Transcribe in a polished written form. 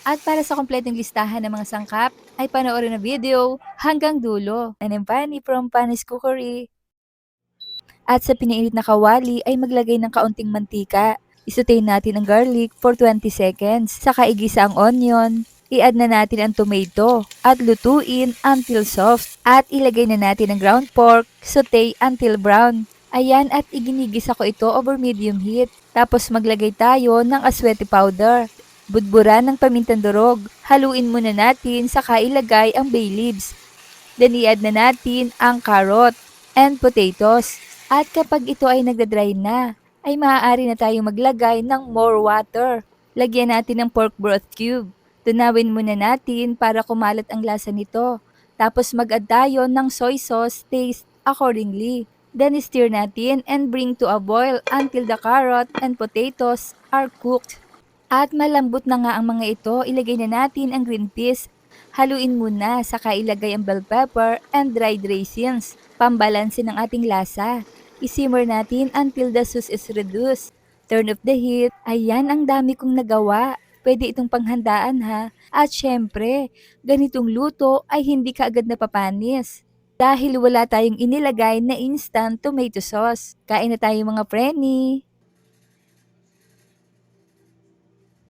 At para sa kompletong listahan ng mga sangkap, ay panoorin na video hanggang dulo. Nanempani from Panis Cookery. At sa piniinit na kawali ay maglagay ng kaunting mantika. Isutayin natin ang garlic for 20 seconds. Saka igisa ang onion. I-add na natin ang tomato at lutuin until soft. At ilagay na natin ang ground pork, saute until brown. Ayan, at iginigisa ko ito over medium heat. Tapos maglagay tayo ng aswete powder. Budburan ng pamintang durog. Haluin muna natin saka ilagay ang bay leaves. Then i-add na natin ang carrot and potatoes. At kapag ito ay nagda-dry na, ay maaari na tayong maglagay ng more water. Lagyan natin ng pork broth cube. Tunawin muna natin para kumalat ang lasa nito. Tapos mag-add tayo ng soy sauce, taste accordingly. Then stir natin and bring to a boil until the carrot and potatoes are cooked. At malambot na nga ang mga ito, ilagay na natin ang green peas. Haluin muna, saka ilagay ang bell pepper and dried raisins. Pambalanse ng ating lasa. Isimmer natin until the sauce is reduced. Turn off the heat. Ayan, ang dami kong nagawa. Pwede itong panghandaan ha. At syempre, ganitong luto ay hindi ka agad napapanis. Dahil wala tayong inilagay na instant tomato sauce. Kain na tayo mga preni!